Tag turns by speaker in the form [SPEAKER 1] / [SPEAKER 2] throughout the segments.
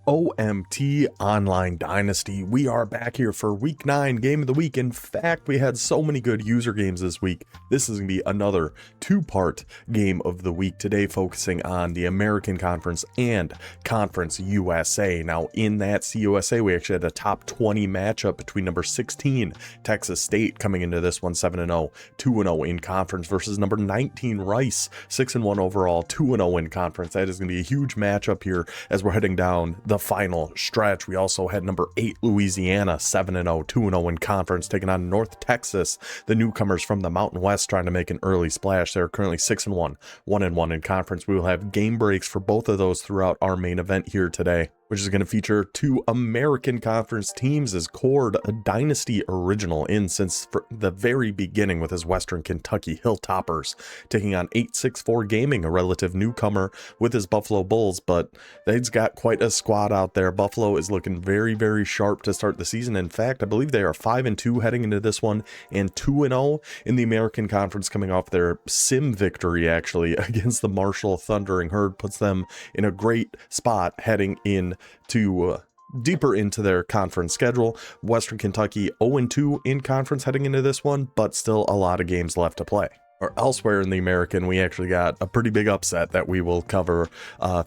[SPEAKER 1] OMT Online Dynasty. We are back here for week 9 game of the week. In fact, we had so many good user games this week. This is going to be another 2-part game of the week today, focusing on the American Conference and Conference USA. Now, in that CUSA, we actually had a top 20 matchup between number 16 Texas State coming into this one 7-0, 2-0 in conference versus number 19 Rice, 6-1 overall, 2-0 in conference. That is going to be a huge matchup here as we're heading down the final stretch. We also had number 8 Louisiana, 7-0, 2-0 in conference, taking on North Texas, the newcomers from the Mountain West, trying to make an early splash. They're currently 6-1, 1-1 in conference. We will have game breaks for both of those throughout our main event here today, which is going to feature 2 American Conference teams as Cord, a Dynasty original in since the very beginning with his Western Kentucky Hilltoppers, taking on 864 Gaming, a relative newcomer with his Buffalo Bulls, but they've got quite a squad out there. Buffalo is looking very, very sharp to start the season. In fact, I believe they are 5-2 heading into this one and 2-0 in the American Conference, coming off their sim victory actually against the Marshall Thundering Herd, puts them in a great spot heading in to deeper into their conference schedule. Western Kentucky 0-2 in conference heading into this one, but still a lot of games left to play. Or elsewhere in the American, we actually got a pretty big upset that we will cover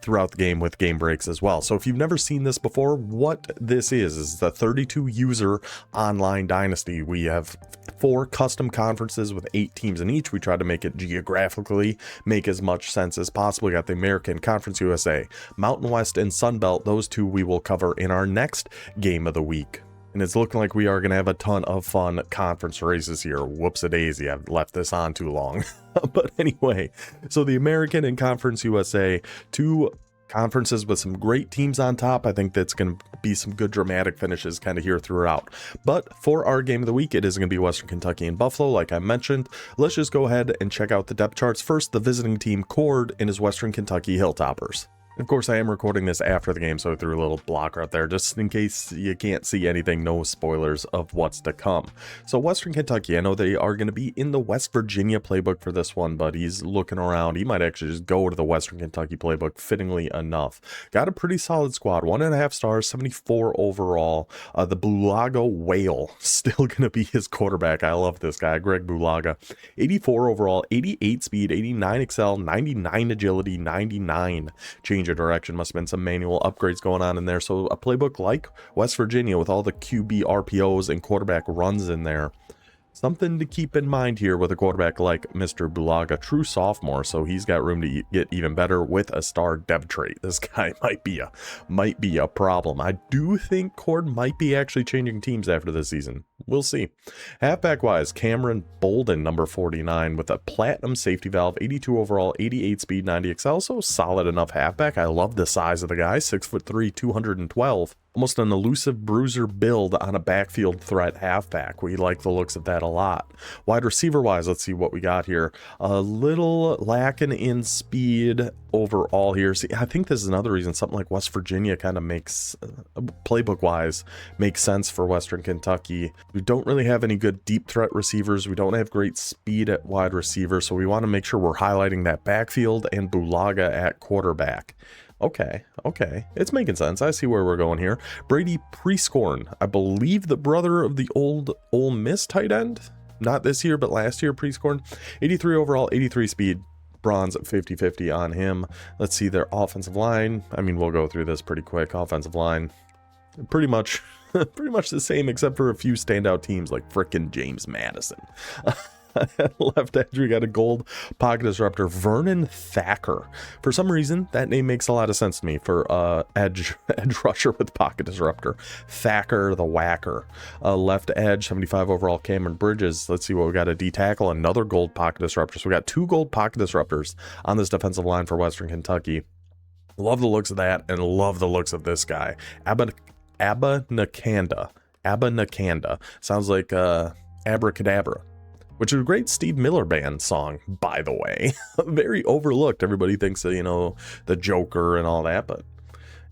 [SPEAKER 1] throughout the game with game breaks as well. So if you've never seen this before, what this is the 32 user online dynasty. We have 4 custom conferences with 8 teams in each. We try to make it geographically make as much sense as possible. We got the American Conference USA, Mountain West, and Sun Belt. Those 2 we will cover in our next game of the week. And it's looking like we are going to have a ton of fun conference races here. Whoops-a-daisy, I've left this on too long. But anyway, so the American and Conference USA, 2 conferences with some great teams on top. I think that's going to be some good dramatic finishes kind of here throughout. But for our game of the week, it is going to be Western Kentucky and Buffalo, like I mentioned. Let's just go ahead and check out the depth charts. First, the visiting team, Cord, and his Western Kentucky Hilltoppers. Of course, I am recording this after the game, so I threw a little blocker out there just in case you can't see anything, no spoilers of what's to come. So Western Kentucky, I know they are going to be in the West Virginia playbook for this one, but he's looking around. He might actually just go to the Western Kentucky playbook, fittingly enough. Got a pretty solid squad, 1.5 stars, 74 overall. The Bulaga Whale, still going to be his quarterback. I love this guy, Greg Bulaga. 84 overall, 88 speed, 89 excel, 99 agility, 99 change of direction. Must have been some manual upgrades going on in there. So a playbook like West Virginia with all the QB RPOs and quarterback runs in there. Something to keep in mind here with a quarterback like Mr. Bulaga, true sophomore, so he's got room to get even better with a star dev trait. This guy might be a problem. I do think Cord might be actually changing teams after this season. We'll see. Halfback wise, Cameron Bolden, number 49, with a platinum safety valve, 82 overall, 88 speed, 90 excel. So solid enough halfback. I love the size of the guy, 6'3", 212. Almost an elusive bruiser build on a backfield threat halfback. We like the looks of that a lot. Wide receiver wise, let's see what we got here. A little lacking in speed overall here. See, I think this is another reason something like West Virginia kind of makes, playbook wise, makes sense for Western Kentucky. We don't really have any good deep threat receivers. We don't have great speed at wide receiver, so we want to make sure we're highlighting that backfield and Bulaga at quarterback. Okay, it's making sense. I see where we're going here. Brady Prescorn, I believe the brother of the old Ole Miss tight end. Not this year, but last year, Prescorn. 83 overall, 83 speed, bronze 50-50 on him. Let's see their offensive line. I mean, we'll go through this pretty quick. Offensive line, pretty much the same, except for a few standout teams like frickin' James Madison. Left edge, we got a gold pocket disruptor, Vernon Thacker. For some reason, that name makes a lot of sense to me for edge rusher with pocket disruptor. Thacker the Whacker. Left edge, 75 overall, Cameron Bridges. Let's see what we got. A D tackle, another gold pocket disruptor. So we got 2 gold pocket disruptors on this defensive line for Western Kentucky. Love the looks of that, and love the looks of this guy. Abba Nakanda. Sounds like Abracadabra, which is a great Steve Miller Band song, by the way. Very overlooked. Everybody thinks that, you know, the Joker and all that, but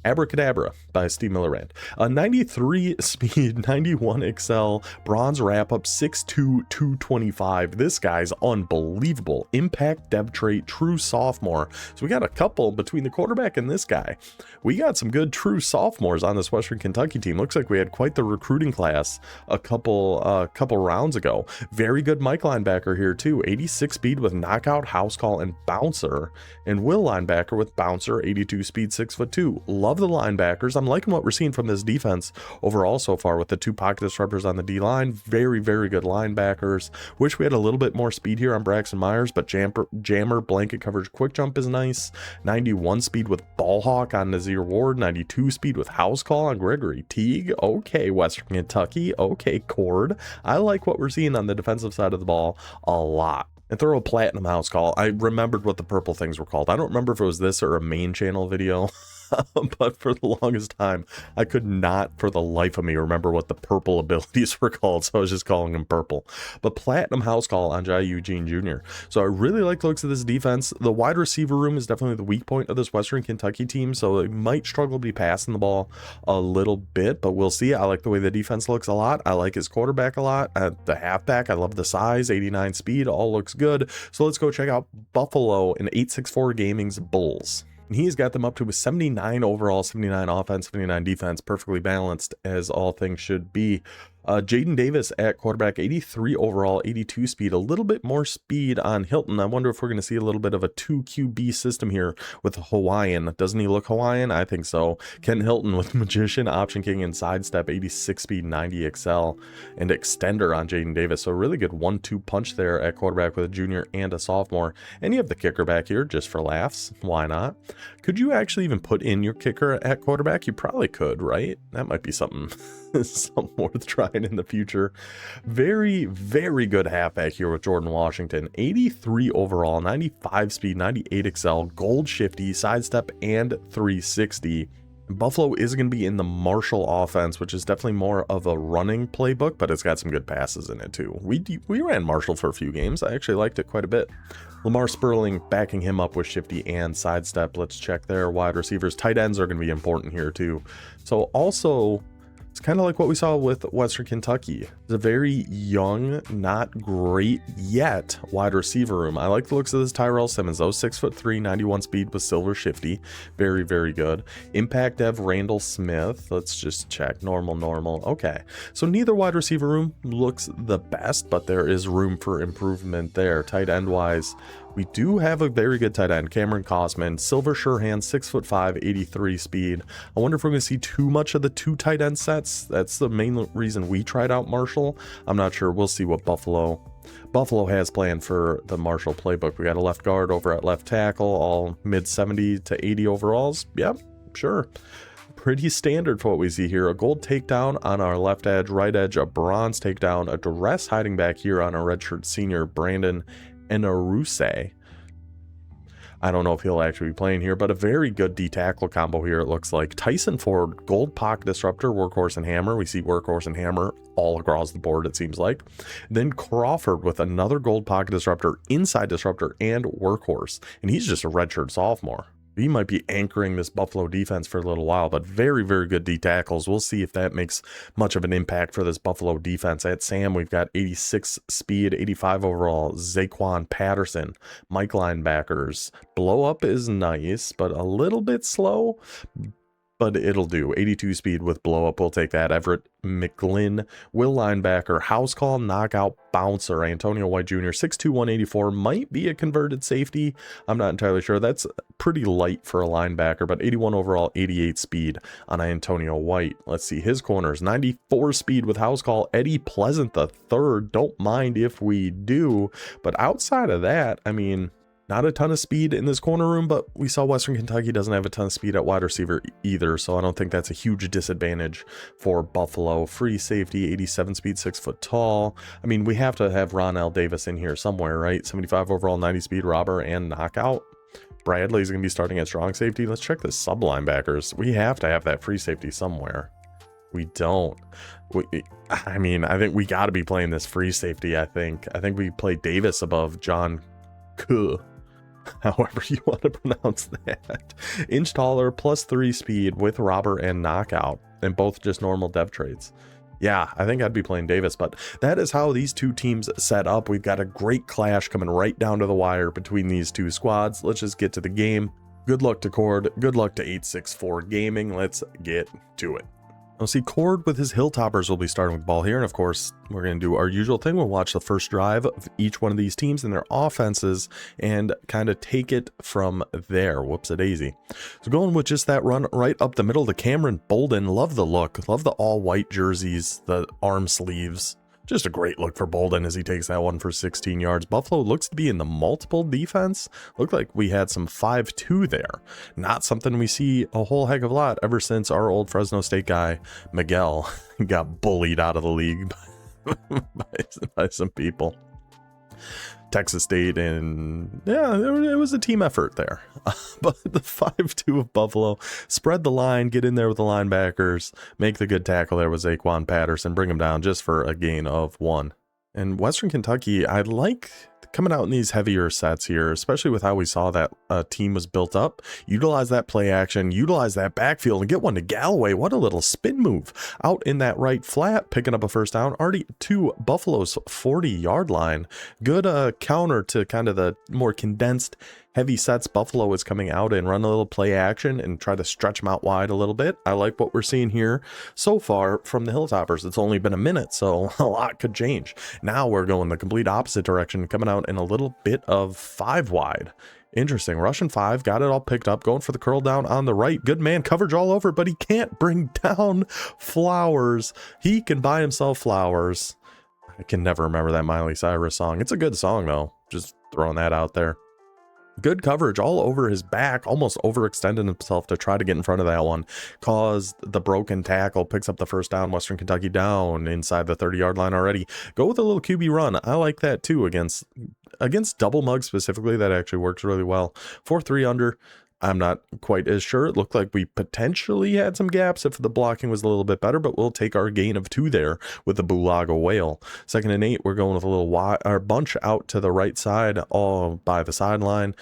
[SPEAKER 1] Abracadabra by Steve Millerand. A 93 speed, 91 excel, bronze wrap up, 6'2", 225. This guy's unbelievable. Impact dev trait, true sophomore. So we got a couple between the quarterback and this guy. We got some good true sophomores on this Western Kentucky team. Looks like we had quite the recruiting class a couple rounds ago. Very good Mike linebacker here too. 86 speed with knockout, house call, and bouncer. And Will linebacker with bouncer, 82 speed, 6'2". Love the linebackers. I'm liking what we're seeing from this defense overall so far with the 2 pocket disruptors on the D-line. Very, very good linebackers. Wish we had a little bit more speed here on Braxton Myers, but jammer, blanket coverage, quick jump is nice. 91 speed with ball hawk on Nazir Ward. 92 speed with house call on Gregory Teague. Okay, Western Kentucky. Okay, Cord. I like what we're seeing on the defensive side of the ball a lot. And throw a platinum house call. I remembered what the purple things were called. I don't remember if it was this or a main channel video. But for the longest time, I could not for the life of me remember what the purple abilities were called, so I was just calling them purple. But platinum house call on Jai Eugene Jr. So I really like the looks of this defense. The wide receiver room is definitely the weak point of this Western Kentucky team, so it might struggle to be passing the ball a little bit, but we'll see. I like the way the defense looks a lot. I like his quarterback a lot. The halfback, I love the size, 89 speed, all looks good. So let's go check out Buffalo and 864 Gaming's Bulls. And he's got them up to a 79 overall, 79 offense, 79 defense, perfectly balanced as all things should be. Jaden Davis at quarterback, 83 overall, 82 speed, a little bit more speed on Hilton. I wonder if we're going to see a little bit of a 2 QB system here with Hawaiian. Doesn't he look Hawaiian? I think so. Ken Hilton with Magician, Option King, and Sidestep, 86 speed, 90 excel, and Extender on Jaden Davis. So a really good 1-2 punch there at quarterback with a junior and a sophomore. And you have the kicker back here just for laughs. Why not? Could you actually even put in your kicker at quarterback? You probably could, right? That might be something something worth trying in the future. Very, very good halfback here with Jordan Washington. 83 overall, 95 speed, 98 excel, gold shifty, sidestep, and 360. Buffalo is going to be in the Marshall offense, which is definitely more of a running playbook, but it's got some good passes in it too. We ran Marshall for a few games. I actually liked it quite a bit. Lamar Sperling backing him up with shifty and sidestep. Let's check their wide receivers. Tight ends are going to be important here too. So also, it's kind of like what we saw with Western Kentucky. It's a very young, not great yet wide receiver room. I like the looks of this Tyrell Simmons, though. 6'3", 91 speed with silver shifty. Very, very good. Impact dev Randall Smith. Let's just check. Normal. Okay. So neither wide receiver room looks the best, but there is room for improvement there. Tight end wise, we do have a very good tight end, Cameron Cosman, silver Sherhan, 6'5", 83 speed. I wonder if we're going to see too much of the 2 tight end sets. That's the main reason we tried out Marshall. I'm not sure. We'll see what Buffalo has planned for the Marshall playbook. We got a left guard over at left tackle, all mid 70 to 80 overalls. Yep, sure. Pretty standard for what we see here. A gold takedown on our left edge, right edge, a bronze takedown, a duress hiding back here on our redshirt senior, Brandon Enaruse. I don't know if he'll actually be playing here, but a very good D-tackle combo here, it looks like. Tyson Ford, gold pocket disruptor, workhorse and hammer. We see workhorse and hammer all across the board, it seems like. Then Crawford with another gold pocket disruptor, inside disruptor, and workhorse. And he's just a redshirt sophomore. He might be anchoring this Buffalo defense for a little while, but very, very good D tackles. We'll see if that makes much of an impact for this Buffalo defense. At Sam, we've got 86 speed, 85 overall, Zaquan Patterson, Mike linebackers. Blow up is nice, but a little bit slow, but it'll do. 82 speed with blow up. We'll take that. Everett McGlynn, Will linebacker, house call, knockout, bouncer. Antonio White Jr., 6'2", 184, might be a converted safety. I'm not entirely sure. That's pretty light for a linebacker, but 81 overall, 88 speed on Antonio White. Let's see his corners. 94 speed with house call, Eddie Pleasant III. Don't mind if we do, but outside of that, I mean, not a ton of speed in this corner room, but we saw Western Kentucky doesn't have a ton of speed at wide receiver either, so I don't think that's a huge disadvantage for Buffalo. Free safety, 87 speed, 6 foot tall. I mean, we have to have Ronell Davis in here somewhere, right? 75 overall, 90 speed, robber, and knockout. Bradley's going to be starting at strong safety. Let's check the sub linebackers. We have to have that free safety somewhere. We don't. I mean, I think we got to be playing this free safety, I think. I think we play Davis above John Kuh. however you want to pronounce that. Inch taller, +3 speed with robber and knockout, and both just normal dev traits. Yeah, I think I'd be playing Davis, but that is how these two teams set up. We've got a great clash coming right down to the wire between these two squads. Let's just get to the game. Good luck to Cord. Good luck to 864 Gaming. Let's get to it. Now see, Cord with his Hilltoppers will be starting with the ball here, and of course we're going to do our usual thing. We'll watch the first drive of each one of these teams and their offenses and kind of take it from there. Whoops-a-daisy. So going with just that run right up the middle to Cameron Bolden. Love the look, love the all-white jerseys, the arm sleeves. Just a great look for Bolden as he takes that one for 16 yards. Buffalo looks to be in the multiple defense. Looked like we had some 5-2 there. Not something we see a whole heck of a lot ever since our old Fresno State guy, Miguel, got bullied out of the league by some people. Texas State, and yeah, it was a team effort there. But the 5-2 of Buffalo, spread the line, get in there with the linebackers, make the good tackle there with Zaquan Patterson, bring him down just for a gain of 1. And Western Kentucky, I like coming out in these heavier sets here, especially with how we saw that team was built up. Utilize that play action, utilize that backfield, and get one to Galloway. What a little spin move out in that right flat, picking up a first down, already to Buffalo's 40-yard line. Good counter to kind of the more condensed heavy sets Buffalo is coming out and run a little play action and try to stretch them out wide a little bit. I like what we're seeing here so far from the Hilltoppers. It's only been a minute, so a lot could change. Now we're going the complete opposite direction, coming out in a little bit of 5 wide. Interesting. Russian 5, got it all picked up, going for the curl down on the right. Good man coverage all over, but he can't bring down Flowers. He can buy himself Flowers. I can never remember that Miley Cyrus song. It's a good song though. Just throwing that out there. Good coverage all over his back, almost overextended himself to try to get in front of that one. Caused the broken tackle, picks up the first down. Western Kentucky down inside the 30-yard line already. Go with a little QB run. I like that too against double mug specifically. That actually works really well. 4-3 under. I'm not quite as sure. It looked like we potentially had some gaps if the blocking was a little bit better, but we'll take our gain of 2 there with the Bulaga Whale. 2nd and 8, we're going with a little bunch out to the right side, all by the sideline.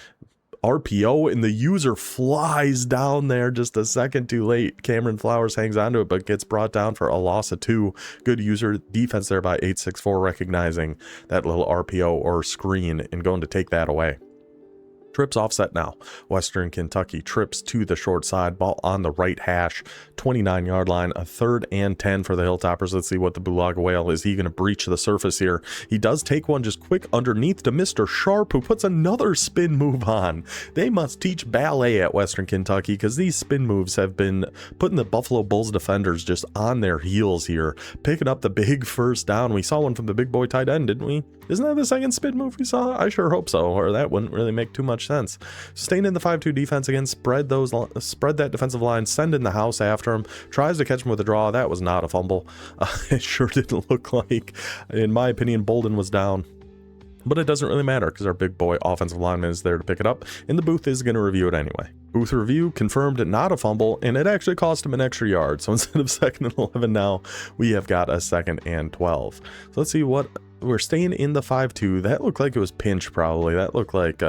[SPEAKER 1] RPO, and the user flies down there just a second too late. Cameron Flowers hangs onto it, but gets brought down for a loss of 2. Good user defense there by 864, recognizing that little RPO or screen and going to take that away. Trips offset now. Western Kentucky trips to the short side, ball on the right hash, 29-yard line, a 3rd and 10 for the Hilltoppers. Let's see what the Bulaga Whale, is he going to breach the surface here? He does take one just quick underneath to Mr. Sharp, who puts another spin move on. They must teach ballet at Western Kentucky, because these spin moves have been putting the Buffalo Bulls defenders just on their heels here. Picking up the big first down. We saw one from the big boy tight end, didn't we? Isn't that the second spin move we saw? I sure hope so, or that wouldn't really make too much sense. Staying in the 5-2 defense again, spread that defensive line, send in the house after him, tries to catch him with a draw. That was not a fumble. It sure didn't look like, in my opinion, Bolden was down. But it doesn't really matter because our big boy offensive lineman is there to pick it up, and the booth is going to review it anyway. Booth review confirmed not a fumble, and it actually cost him an extra yard. So instead of 2nd and 11 now, we have got a 2nd and 12. So let's see what we're staying in the 5-2. That looked like it was pinch probably. That looked like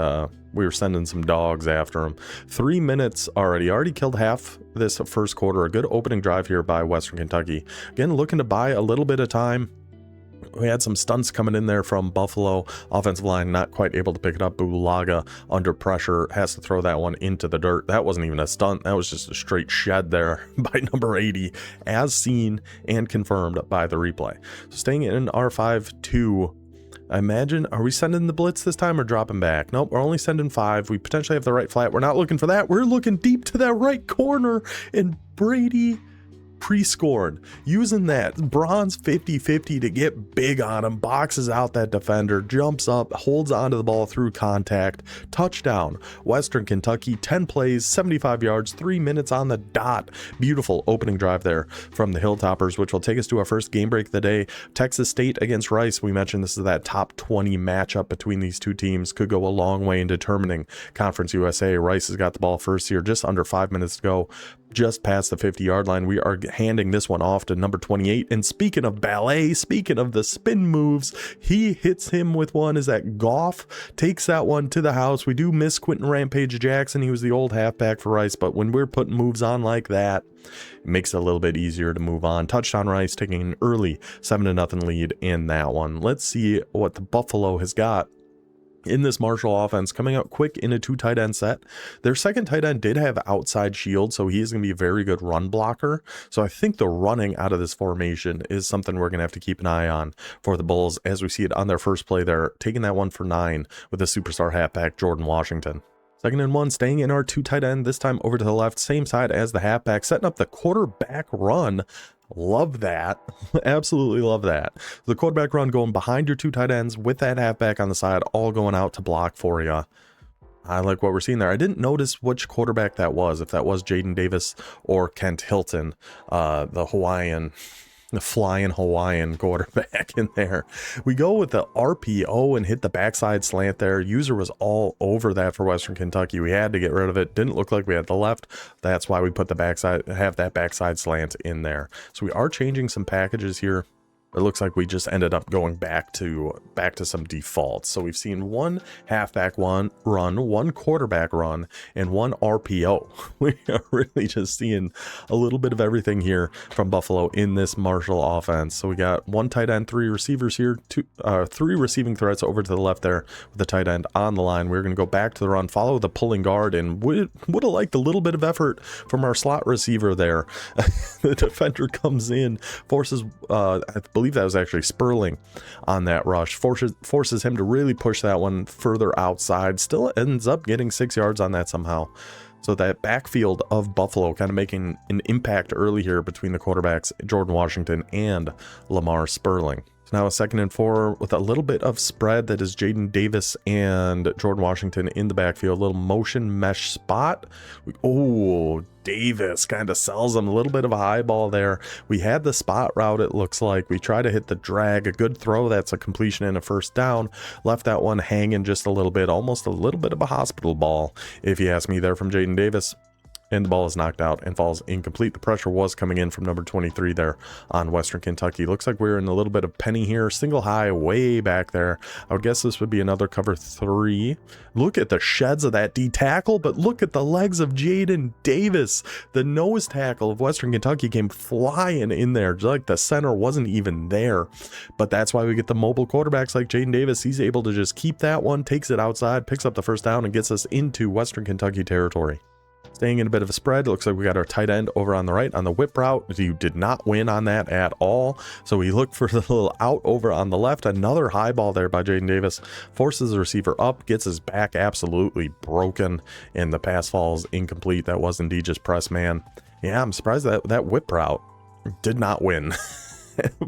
[SPEAKER 1] we were sending some dogs after him. 3 minutes already killed half this first quarter. A good opening drive here by Western Kentucky. Again, looking to buy a little bit of time. We had some stunts coming in there from Buffalo. Offensive line not quite able to pick it up. Bulaga under pressure has to throw that one into the dirt. That wasn't even a stunt. That was just a straight shed there by number 80, as seen and confirmed by the replay. So staying in R5-2. I imagine, are we sending the blitz this time or dropping back? Nope, we're only sending 5. We potentially have the right flat. We're not looking for that. We're looking deep to that right corner, and Brady pre-scored, using that bronze 50-50 to get big on him, boxes out that defender, jumps up, holds onto the ball through contact, touchdown. Western Kentucky, 10 plays, 75 yards, 3 minutes on the dot. Beautiful opening drive there from the Hilltoppers, which will take us to our first game break of the day. Texas State against Rice. We mentioned this is that top 20 matchup between these two teams. Could go a long way in determining Conference USA. Rice has got the ball first here, just under 5 minutes to go. just past the 50-yard line. We are handing this one off to number 28. And speaking of ballet, speaking of the spin moves, he hits him with one as that Goff takes that one to the house. We do miss Quentin Rampage Jackson. He was the old halfback for Rice, but when we're putting moves on like that, it makes it a little bit easier to move on. Touchdown Rice, taking an early 7-0 lead in that one. Let's see what the Buffalo has got in this Marshall offense, coming out quick in a 2 tight end set. Their second tight end did have outside shield, so he is going to be a very good run blocker. So I think the running out of this formation is something we're going to have to keep an eye on for the Bulls, as we see it on their first play there, taking that one for 9 with a superstar halfback, Jordan Washington. 2nd and 1, staying in our 2 tight end, this time over to the left, same side as the halfback, setting up the quarterback run. Love that. Absolutely love that. The quarterback run going behind your 2 tight ends with that halfback on the side, all going out to block for you. I like what we're seeing there. I didn't notice which quarterback that was, if that was Jaden Davis or Kent Hilton, the flying Hawaiian quarterback in there. We go with the RPO and hit the backside slant there. User was all over that for Western Kentucky. We had to get rid of it. Didn't look like we had the left. That's why we put the backside, have that backside slant in there. So we are changing some packages here. It looks like we just ended up going back to some defaults. So we've seen 1 halfback run, 1 quarterback run, and 1 RPO. We are really just seeing a little bit of everything here from Buffalo in this Marshall offense. So we got 1 tight end, 3 receivers here, 3 receiving threats over to the left there with the tight end on the line. We're going to go back to the run, follow the pulling guard, and would have liked a little bit of effort from our slot receiver there. The defender comes in, forces, I believe that was actually Sperling on that rush, forces him to really push that one further outside, still ends up getting 6 yards on that somehow. So that backfield of Buffalo kind of making an impact early here between the quarterbacks, Jordan Washington and Lamar Sperling. Now a 2nd and 4 with a little bit of spread. That is Jaden Davis and Jordan Washington in the backfield. A little motion mesh spot. Davis kind of sells them a little bit of a high ball there. We had the spot route, it looks like. We try to hit the drag, a good throw. That's a completion and a 1st down. Left that one hanging just a little bit, almost a little bit of a hospital ball, if you ask me, there from Jaden Davis. And the ball is knocked out and falls incomplete. The pressure was coming in from number 23 there on Western Kentucky. Looks like we're in a little bit of penny here. Single high way back there. I would guess this would be another cover 3. Look at the sheds of that D tackle, but look at the legs of Jaden Davis. The nose tackle of Western Kentucky came flying in there. Just like the center wasn't even there. But that's why we get the mobile quarterbacks like Jaden Davis. He's able to just keep that one, takes it outside, picks up the 1st down, and gets us into Western Kentucky territory. Staying in a bit of a spread, it looks like we got our tight end over on the right on the whip route. You did not win on that at all. So we look for the little out over on the left. Another high ball there by Jaden Davis. Forces the receiver up, gets his back absolutely broken, and the pass falls incomplete. That was indeed just press man. Yeah, I'm surprised that whip route did not win.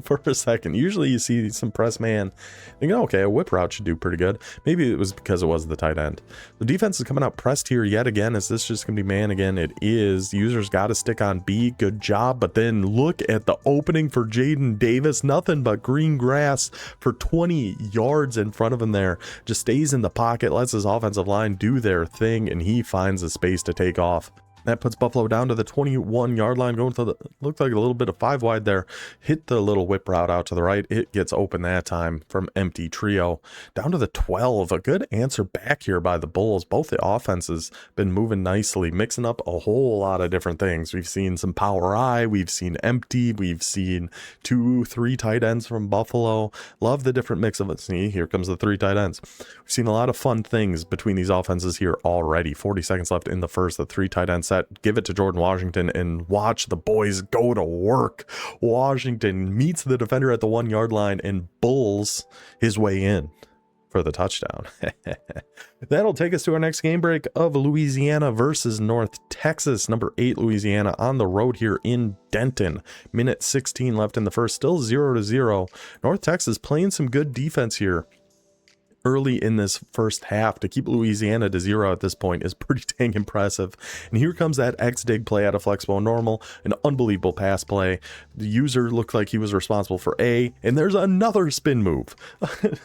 [SPEAKER 1] For a second. Usually you see some press man thinking, okay, a whip route should do pretty good. Maybe it was because it was the tight end. The defense is coming out pressed here yet again. Is this just gonna be man again? It is. Users got to stick on B. Good job. But then look at the opening for Jaden Davis. Nothing but green grass for 20 yards in front of him there. Just stays in the pocket, lets his offensive line do their thing, and he finds a space to take off. That puts Buffalo down to the 21-yard line, going to the, looked like a little bit of 5 wide there. Hit the little whip route out to the right. It gets open that time from empty trio. Down to the 12. A good answer back here by the Bulls. Both the offenses been moving nicely, mixing up a whole lot of different things. We've seen some power I, we've seen empty, we've seen 2-3 tight ends from Buffalo. Love the different mix of it. See, here comes the 3 tight ends. We've seen a lot of fun things between these offenses here already. 40 seconds left in the first. The 3 tight ends. Give it to Jordan Washington and watch the boys go to work. Washington meets the defender at the 1-yard line and bulls his way in for the touchdown. That'll take us to our next game break of Louisiana versus North Texas. Number 8 Louisiana on the road here in Denton. Minute 16 left in the first, still 0-0. North Texas playing some good defense here early in this first half to keep Louisiana to 0 at this point is pretty dang impressive. And here comes that X-dig play out of flexible and normal, an unbelievable pass play. The user looked like he was responsible for A, and there's another spin move.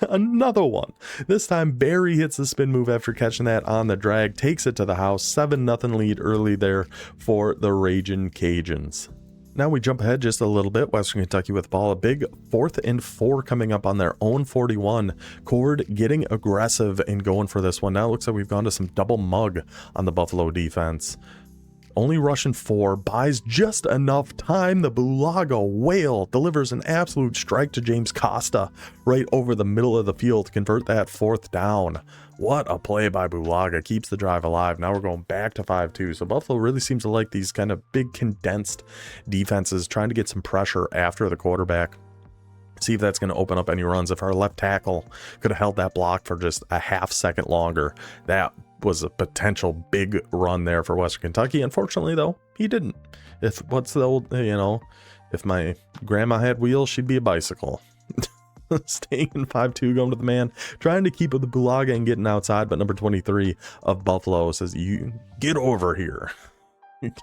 [SPEAKER 1] Another one. This time Barry hits the spin move after catching that on the drag, takes it to the house. 7-0 lead early there for the Ragin' Cajuns. Now we jump ahead just a little bit. Western Kentucky with the ball. A big 4th and 4 coming up on their own 41. Cord getting aggressive and going for this one. Now it looks like we've gone to some double mug on the Buffalo defense. Only rushing 4, buys just enough time. The Bulaga whale delivers an absolute strike to James Costa right over the middle of the field to convert that 4th down. What a play by Bulaga, keeps the drive alive. Now we're going back to 5-2. So Buffalo really seems to like these kind of big condensed defenses, trying to get some pressure after the quarterback. See if that's going to open up any runs. If our left tackle could have held that block for just a half second longer, that was a potential big run there for Western Kentucky. Unfortunately, though, he didn't. What's the old, if my grandma had wheels, she'd be a bicycle. Staying in 5-2, going to the man, trying to keep with the Bulaga and getting outside, but number 23 of Buffalo says, "You get over here." He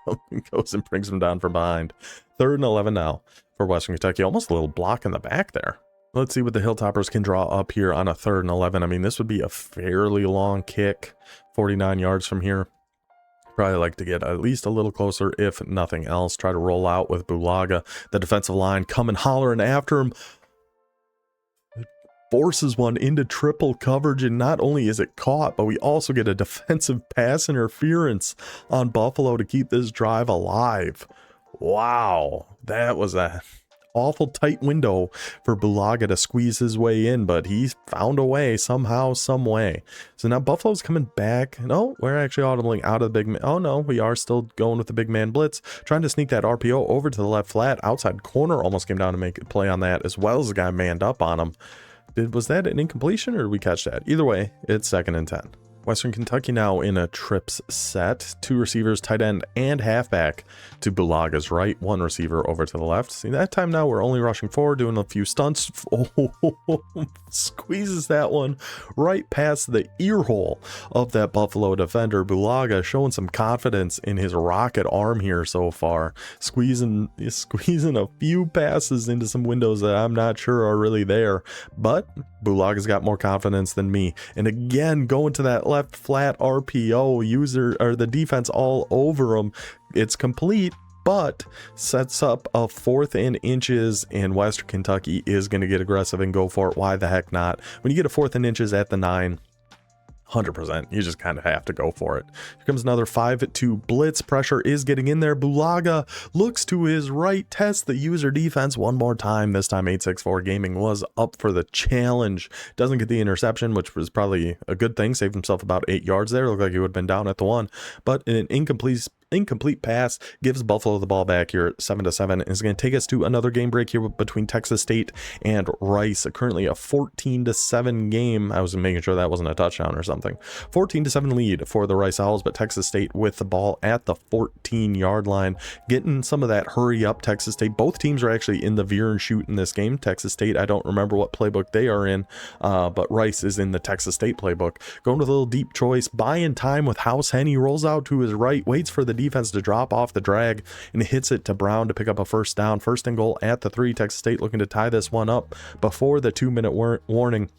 [SPEAKER 1] goes and brings him down from behind. 3rd and 11 now for Western Kentucky. Almost a little block in the back there. Let's see what the Hilltoppers can draw up here on a 3rd and 11. I mean, this would be a fairly long kick, 49 yards from here. Probably like to get at least a little closer, if nothing else. Try to roll out with Bulaga. The defensive line coming hollering after him. Forces one into triple coverage, and not only is it caught, but we also get a defensive pass interference on Buffalo to keep this drive alive. Wow, that was a awful tight window for Bulaga to squeeze his way in, but he found a way somehow, some way. So now Buffalo's coming back. No, we're actually audibly out of the big man. Oh no, we are still going with the big man blitz, trying to sneak that RPO over to the left flat. Outside corner almost came down to make a play on that, as well as the guy manned up on him. Was that an incompletion, or did we catch that? Either way, it's 2nd and 10. Western Kentucky now in a trips set. 2 receivers, tight end, and halfback to Bulaga's right. 1 receiver over to the left. See, that time now we're only rushing forward, doing a few stunts. Oh, squeezes that one right past the ear hole of that Buffalo defender. Bulaga showing some confidence in his rocket arm here so far. Squeezing a few passes into some windows that I'm not sure are really there. But Bulaga's got more confidence than me. And again, going to that left flat RPO, the defense all over him. It's complete, but sets up a 4th and inches, and Western Kentucky is going to get aggressive and go for it. Why the heck not? When you get a 4th and inches at the 9, 100%. You just kind of have to go for it. Here comes another 5-2 blitz. Pressure is getting in there. Bulaga looks to his right, tests the user defense one more time. This time 864 Gaming was up for the challenge. Doesn't get the interception, which was probably a good thing. Saved himself about 8 yards there. Looked like he would have been down at the 1, but an incomplete pass gives Buffalo the ball back here at 7-7. It's going to take us to another game break here between Texas State and Rice. Currently a 14-7 game. I was making sure that wasn't a touchdown or something. 14-7 lead for the Rice Owls, but Texas State with the ball at the 14-yard line, getting some of that hurry up. Texas State, both teams are actually in the veer and shoot in this game. Texas State, I don't remember what playbook they are in, but Rice is in the Texas State playbook. Going with a little deep choice, buying time with House Henny, rolls out to his right, waits for the defense to drop off the drag, and hits it to Brown to pick up a 1st down. 1st and goal at the 3. Texas State looking to tie this one up before the 2-minute warning.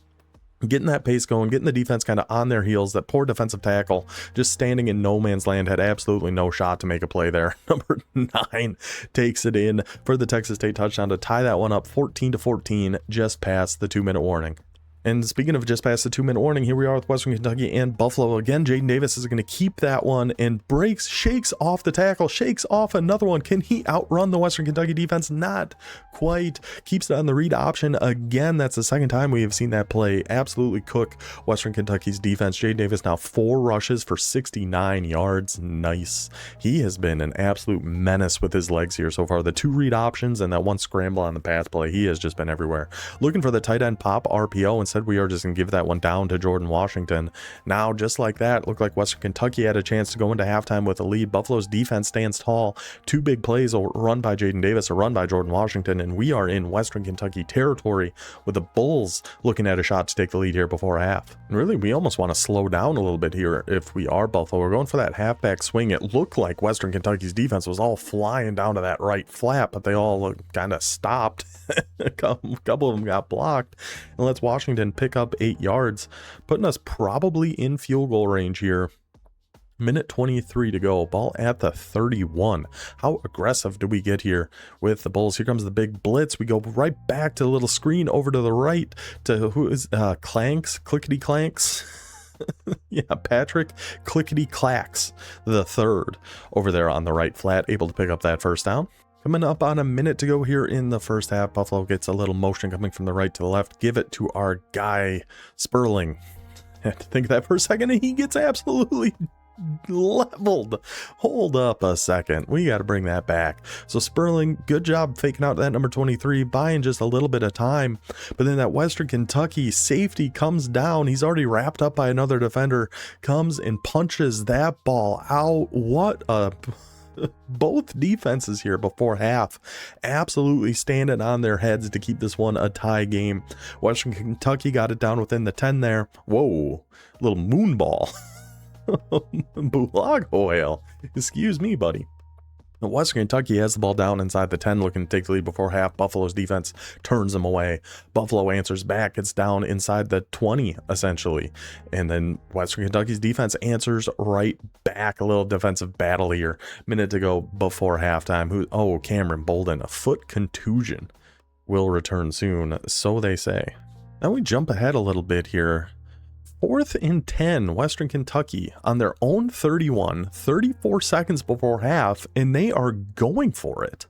[SPEAKER 1] Getting that pace going, getting the defense kind of on their heels. That poor defensive tackle just standing in no man's land, had absolutely no shot to make a play there. Number 9 takes it in for the Texas State touchdown to tie that one up 14-14 just past the 2-minute warning. And speaking of just past the 2-minute warning, here we are with Western Kentucky and Buffalo again. Jaden Davis is going to keep that one and shakes off the tackle, shakes off another one. Can he outrun the Western Kentucky defense? Not quite. Keeps it on the read option again. That's the 2nd time we have seen that play absolutely cook Western Kentucky's defense. Jaden Davis now 4 rushes for 69 yards. Nice. He has been an absolute menace with his legs here so far. The 2 read options and that 1 scramble on the pass play. He has just been everywhere. Looking for the tight end pop RPO. Instead Instead, we are just going to give that one down to Jordan Washington. Now, just like that, looked like Western Kentucky had a chance to go into halftime with a lead. Buffalo's defense stands tall. 2 big plays, a run by Jaden Davis, a run by Jordan Washington, and we are in Western Kentucky territory with the Bulls looking at a shot to take the lead here before half. And really, we almost want to slow down a little bit here if we are Buffalo. We're going for that halfback swing. It looked like Western Kentucky's defense was all flying down to that right flat, but they all kind of stopped. A couple of them got blocked, and lets Washington pick up 8 yards, putting us probably in field goal range here. Minute 23 to go, ball at the 31. How aggressive do we get here with the Bulls? Here comes the big blitz. We go right back to the little screen over to the right to who is Clickety Clanks. Yeah, Patrick Clickety Clacks the third over there on the right flat, able to pick up that first down. Coming up on a minute to go here in the first half. Buffalo gets a little motion coming from the right to the left. Give it to our guy, Sperling. I had to think of that for a second, and he gets absolutely leveled. Hold up a second. We got to bring that back. So Sperling, good job faking out that number 23, buying just a little bit of time. But then that Western Kentucky safety comes down. He's already wrapped up by another defender, comes and punches that ball out. What a... Both defenses here before half absolutely standing on their heads to keep this one a tie game. Western Kentucky got it down within the 10 there. Whoa, little moon ball. Bulag oil. Excuse me, buddy. Western Kentucky has the ball down inside the 10, looking to take the lead before half. Buffalo's defense turns them away. Buffalo answers back. It's down inside the 20, essentially. And then Western Kentucky's defense answers right back. A little defensive battle here. Minute to go before halftime. Cameron Bolden, a foot contusion, will return soon, so they say. Now we jump ahead a little bit here. 4th and 10, Western Kentucky on their own 31, 34 seconds before half, and they are going for it.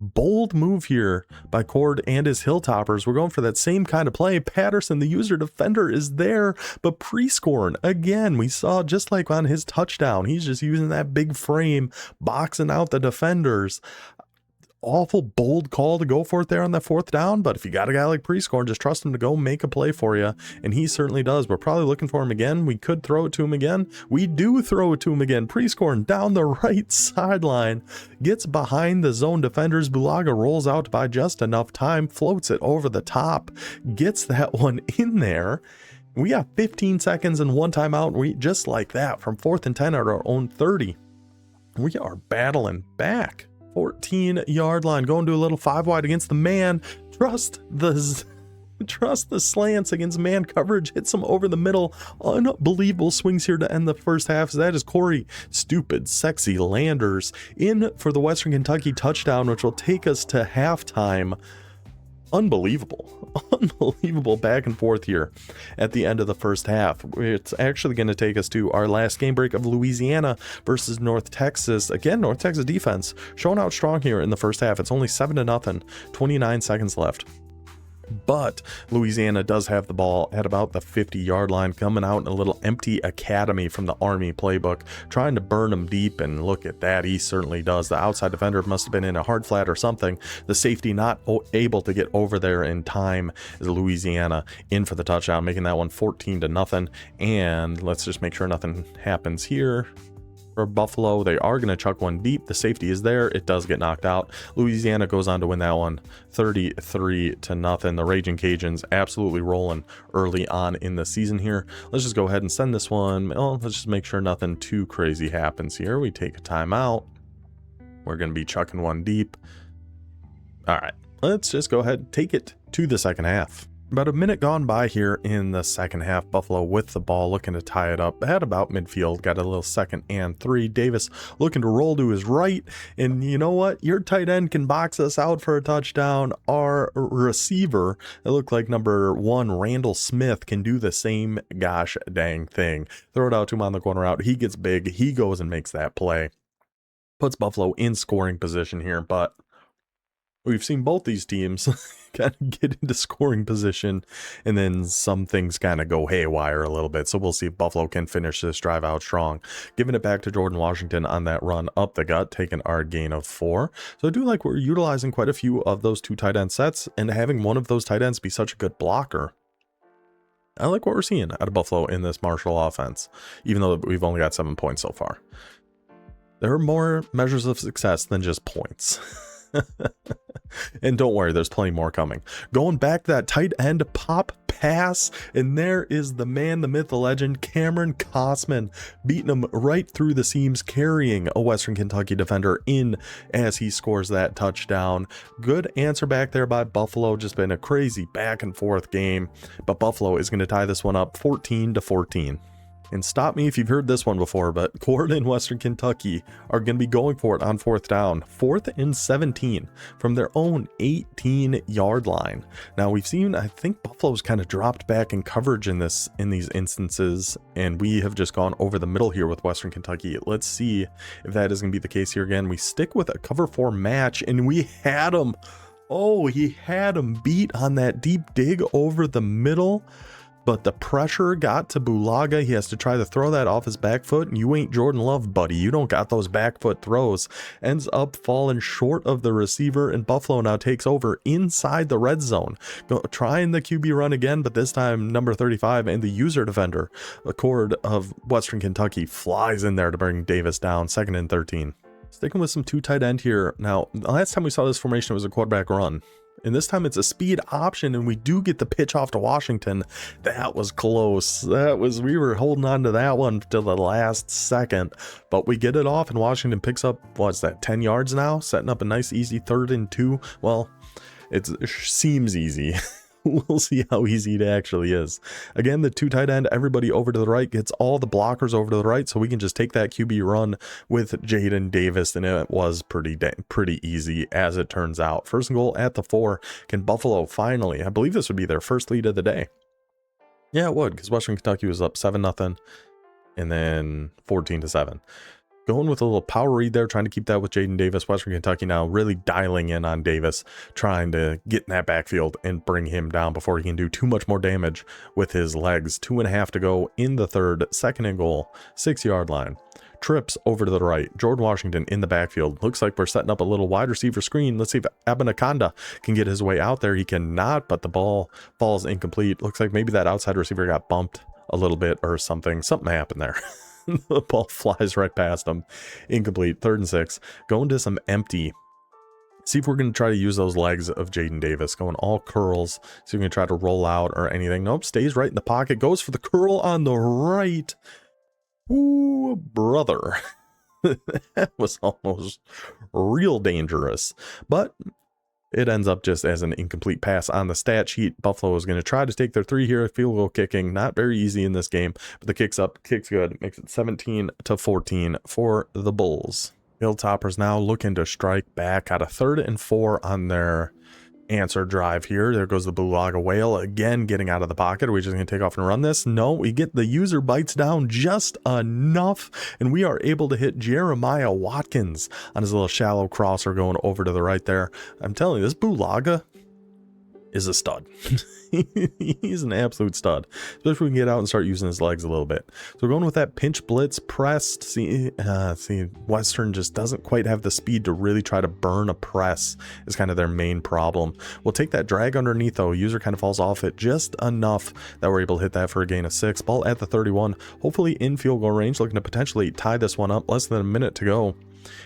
[SPEAKER 1] Bold move here by Cord and his Hilltoppers. We're going for that same kind of play. Patterson, the user defender, is there, but Prescorn, again, we saw just like on his touchdown, he's just using that big frame, boxing out the defenders. Awful bold call to go for it there on that 4th down, but if you got a guy like Prescorn, just trust him to go make a play for you, and he certainly does. We're probably looking for him again. We could throw it to him again. We do throw it to him again. Prescorn down the right sideline, gets behind the zone defenders. Bulaga rolls out by just enough time, floats it over the top, gets that one in there. We got 15 seconds and 1 timeout. We just like that from 4th and 10 at our own 30. We are battling back. 14-yard line, going to a little 5 wide against the man. Trust the slants against man coverage. Hits him over the middle. Unbelievable swings here to end the first half. So that is Corey Stupid Sexy Landers in for the Western Kentucky touchdown, which will take us to halftime. Unbelievable back and forth here at the end of the first half. It's actually going to take us to our last game break of Louisiana versus North Texas. Again, North Texas defense showing out strong here in the first half. It's only 7-0, 29 seconds left. But Louisiana does have the ball at about the 50-yard line, coming out in a little empty academy from the Army playbook, trying to burn them deep, and look at that, he certainly does. The outside defender must have been in a hard flat or something. The safety not able to get over there in time is Louisiana in for the touchdown, making that one 14-0. And let's just make sure nothing happens here. For Buffalo, they are going to chuck one deep. The safety is there. It does get knocked out. Louisiana goes on to win that one 33-0. The Raging Cajuns absolutely rolling early on in the season here. Let's just go ahead and send this one. Well, let's just make sure nothing too crazy happens here. We take a timeout. We're going to be chucking one deep. All right, let's just go ahead and take it to the second half. About a minute gone by here in the second half. Buffalo with the ball, looking to tie it up at about midfield. Got a little 2nd and 3. Davis looking to roll to his right. And you know what? Your tight end can box us out for a touchdown. Our receiver, it looked like number 1, Randall Smith, can do the same gosh dang thing. Throw it out to him on the corner out. He gets big. He goes and makes that play. Puts Buffalo in scoring position here, but we've seen both these teams kind of get into scoring position, and then some things kind of go haywire a little bit. So we'll see if Buffalo can finish this drive out strong. Giving it back to Jordan Washington on that run up the gut, taking our gain of 4. So I do like we're utilizing quite a few of those 2 tight end sets, and having one of those tight ends be such a good blocker I like what we're seeing out of Buffalo in this Marshall offense, even though we've only got 7 points so far. There are more measures of success than just points. And don't worry, there's plenty more coming. Going back to that tight end pop pass, and there is the man, the myth, the legend, Cameron Kosman, beating him right through the seams, carrying a Western Kentucky defender in as he scores that touchdown. Good answer back there by Buffalo. Just been a crazy back and forth game, but Buffalo is going to tie this one up 14-14. And stop me if you've heard this one before, but Cord and Western Kentucky are going to be going for it on 4th down. 4th and 17 from their own 18-yard line. Now we've seen, I think Buffalo's kind of dropped back in coverage in these instances, and we have just gone over the middle here with Western Kentucky. Let's see if that is going to be the case here again. We stick with a cover 4 match, and we had him. Oh, he had him beat on that deep dig over the middle. But the pressure got to Bulaga. He has to try to throw that off his back foot, and you ain't Jordan Love, buddy. You don't got those back foot throws. Ends up falling short of the receiver, and Buffalo now takes over inside the red zone. Trying the QB run again, but this time number 35 and the user defender, the Cord of Western Kentucky, flies in there to bring Davis down. 2nd and 13. Sticking with some 2 tight end here. Now, the last time we saw this formation, it was a quarterback run. And this time it's a speed option, and we do get the pitch off to Washington. That was close. We were holding on to that one till the last second, but we get it off, and Washington picks up, what's that, 10 yards now? Setting up a nice easy 3rd and 2. Well, it seems easy. We'll see how easy it actually is. Again, the 2 tight end, everybody over to the right, gets all the blockers over to the right, so we can just take that QB run with Jaden Davis, and it was pretty easy as it turns out. 1st and goal at the 4. Can Buffalo finally, I believe this would be their first lead of the day. Yeah, it would, because Western Kentucky was up 7-0 and then 14-7. Going with a little power read there, trying to keep that with Jaden Davis. Western Kentucky now really dialing in on Davis, trying to get in that backfield and bring him down before he can do too much more damage with his legs. 2.5 to go in the 3rd. 2nd and goal, 6-yard line. Trips over to the right. Jordan Washington in the backfield. Looks like we're setting up a little wide receiver screen. Let's see if Abinakanda can get his way out there. He cannot, but the ball falls incomplete. Looks like maybe that outside receiver got bumped a little bit or something. Something happened there. The ball flies right past him. Incomplete. 3rd and 6. Going to some empty. See if we're going to try to use those legs of Jaden Davis. Going all curls. See if we can try to roll out or anything. Nope. Stays right in the pocket. Goes for the curl on the right. Ooh, brother. That was almost real dangerous. But it ends up just as an incomplete pass on the stat sheet. Buffalo is going to try to take their 3 here. Field goal kicking, not very easy in this game, but the kick's up, kick's good. Makes it 17-14 for the Bulls. Hilltoppers now looking to strike back out of 3rd and 4 on their answer drive here. There goes the Bulaga Whale again, getting out of the pocket. Are we just going to take off and run this? No, we get the user bites down just enough, and we are able to hit Jeremiah Watkins on his little shallow crosser going over to the right there. I'm telling you, this Bulaga is a stud. He's an absolute stud, especially if we can get out and start using his legs a little bit. So we're going with that pinch blitz pressed. See, Western just doesn't quite have the speed to really try to burn a press is kind of their main problem. We'll take that drag underneath though. User kind of falls off it just enough that we're able to hit that for a gain of 6. Ball at the 31, hopefully in field goal range, looking to potentially tie this one up. Less than a minute to go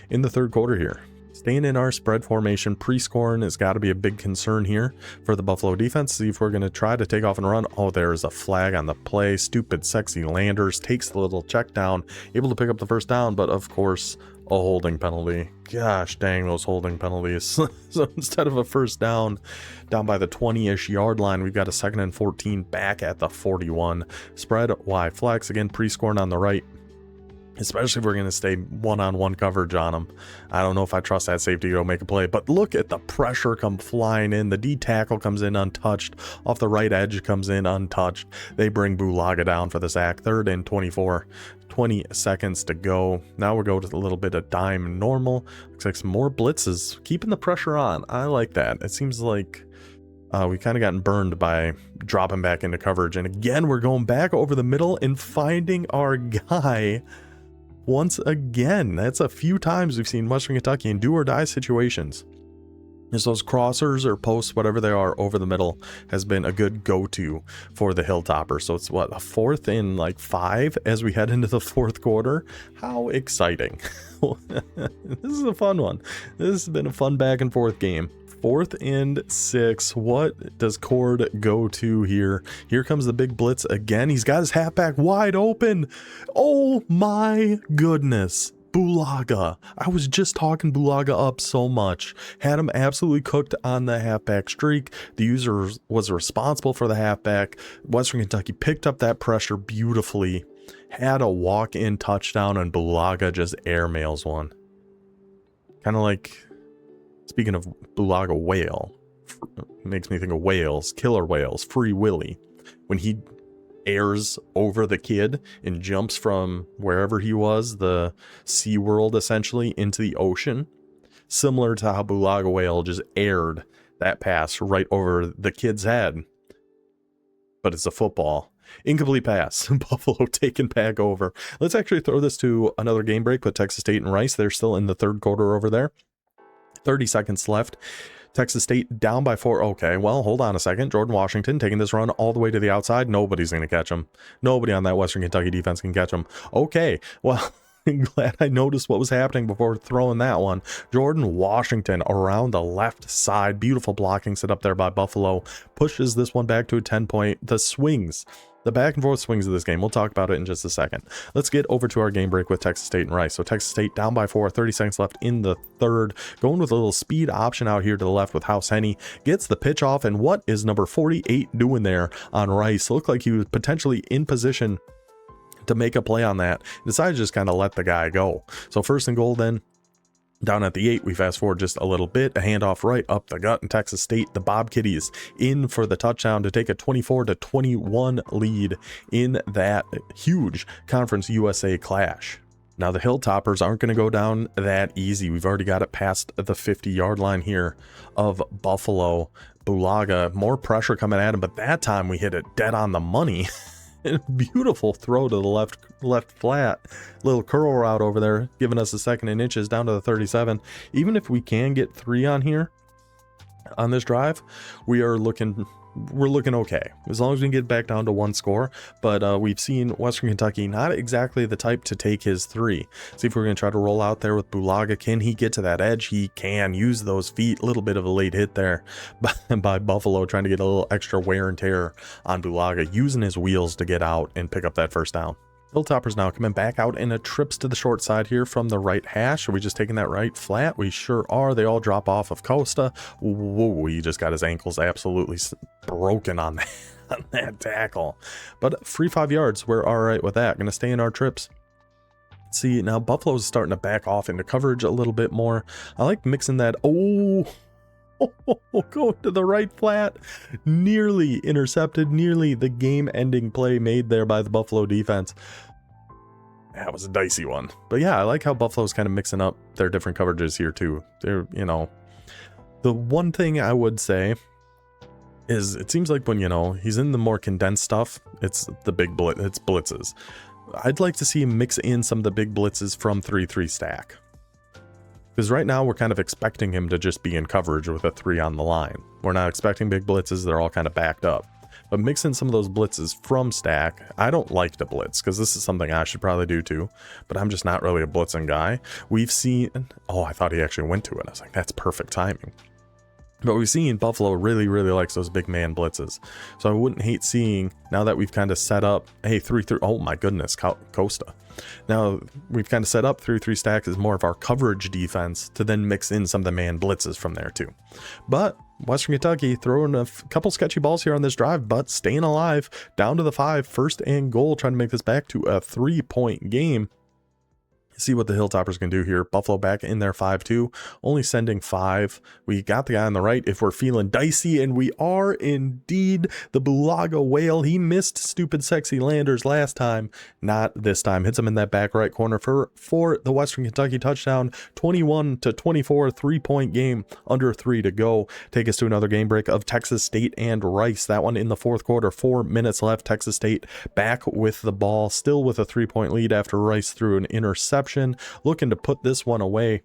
[SPEAKER 1] in the 3rd quarter here. Staying in our spread formation, pre-scoring has got to be a big concern here for the Buffalo defense. See if we're going to try to take off and run. Oh, there's a flag on the play. Stupid sexy Landers takes the little check down, able to pick up the 1st down, but of course a holding penalty. Gosh dang those holding penalties. So instead of a 1st down by the 20-ish yard line, we've got a 2nd and 14 back at the 41. Spread Y flex again, pre-scoring on the right. Especially if we're going to stay one-on-one coverage on them. I don't know if I trust that safety to go make a play, but look at the pressure come flying in. The D tackle comes in untouched. Off the right edge comes in untouched. They bring Bulaga down for the sack. 3rd and 24. 20 seconds to go. Now we'll go to a little bit of dime normal. Looks like some more blitzes. Keeping the pressure on. I like that. It seems like we kind of gotten burned by dropping back into coverage. And again, we're going back over the middle and finding our guy. Once again, that's a few times we've seen Western Kentucky in do or die situations. those crossers or posts, whatever they are, over the middle has been a good go-to for the Hilltopper. So it's what, a 4th and like 5 as we head into the 4th quarter. How exciting. This is a fun one. This has been a fun back and forth game. 4th and 6. What does Cord go to here? Here comes the big blitz again. He's got his halfback wide open. Oh my goodness. Bulaga. I was just talking Bulaga up so much. Had him absolutely cooked on the halfback streak. The user was responsible for the halfback. Western Kentucky picked up that pressure beautifully. Had a walk-in touchdown, and Bulaga just airmails one. Kind of like, speaking of Bulaga whale, makes me think of whales, killer whales, Free Willy. When he airs over the kid and jumps from wherever he was, the sea world essentially, into the ocean, similar to how Bulaga whale just aired that pass right over the kid's head, but it's a football. Incomplete pass. Buffalo taken back over. Let's actually throw this to another game break with Texas State and Rice. They're still in the 3rd quarter over there. 30 seconds left. Texas State down by 4. Okay, well, hold on a second. Jordan Washington taking this run all the way to the outside. Nobody's going to catch him. Nobody on that Western Kentucky defense can catch him. Okay, well, I'm glad I noticed what was happening before throwing that one. Jordan Washington around the left side. Beautiful blocking set up there by Buffalo. Pushes this one back to a 10-point. The swings. The back and forth swings of this game. We'll talk about it in just a second. Let's get over to our game break with Texas State and Rice. So Texas State down by 4, 30 seconds left in the 3rd. Going with a little speed option out here to the left with House Henny. Gets the pitch off, and what is number 48 doing there on Rice? Looked like he was potentially in position to make a play on that. Decided to just kind of let the guy go. So 1st and goal then. Down at the 8, we fast forward just a little bit. A handoff right up the gut, and Texas State, the Bob Kitties, in for the touchdown to take a 24-21 lead in that huge Conference USA clash. Now, the Hilltoppers aren't going to go down that easy. We've already got it past the 50-yard line here of Buffalo. Bulaga, more pressure coming at him, but that time we hit it dead on the money. Beautiful throw to the left flat. Little curl route over there, giving us a 2nd and inches down to the 37. Even if we can get 3 on here on this drive, we're looking okay, as long as we can get back down to 1 score. But we've seen Western Kentucky not exactly the type to take his 3. See if we're going to try to roll out there with Bulaga. Can he get to that edge? He can. Use those feet. A little bit of a late hit there by Buffalo, trying to get a little extra wear and tear on Bulaga, using his wheels to get out and pick up that 1st down. Hilltoppers now coming back out in a trips to the short side here from the right hash. Are we just taking that right flat? We sure are. They all drop off of Costa. Whoa, he just got his ankles absolutely broken on that tackle. But free 5 yards. We're all right with that. Going to stay in our trips. See, now Buffalo's starting to back off into coverage a little bit more. I like mixing that. Oh, go to the right flat. Nearly intercepted. Nearly the game-ending play made there by the Buffalo defense. That was a dicey one. But yeah, I like how Buffalo's kind of mixing up their different coverages here too. They're, the one thing I would say is it seems like when, he's in the more condensed stuff, it's the big it's blitzes. I'd like to see him mix in some of the big blitzes from 3-3 stack. Because right now we're kind of expecting him to just be in coverage with a 3 on the line. We're not expecting big blitzes. They're all kind of backed up. But mix in some of those blitzes from stack. I don't like to blitz because this is something I should probably do too. But I'm just not really a blitzing guy. We've seen... Oh, I thought he actually went to it. I was like, that's perfect timing. But we've seen Buffalo really likes those big man blitzes. So I wouldn't hate seeing, now that we've kind of set up, hey, 3-3, oh my goodness, Costa. Now we've kind of set up 3-3 stack as more of our coverage defense to then mix in some of the man blitzes from there too. But Western Kentucky throwing a couple sketchy balls here on this drive, but staying alive, down to the 5, 1st and goal, trying to make this back to a 3-point game. See what the Hilltoppers can do here. Buffalo back in their 5-2, only sending 5. We got the guy on the right if we're feeling dicey, and we are indeed. The Bulaga whale, he missed stupid sexy landers last time, not this time. Hits him in that back right corner for the Western Kentucky touchdown. 21-24, 3-point game, under 3 to go. Take us to another game break of Texas State and Rice. That one in the 4th quarter, 4 minutes left. Texas State back with the ball, still with a 3-point lead after Rice threw an interception. Looking to put this one away.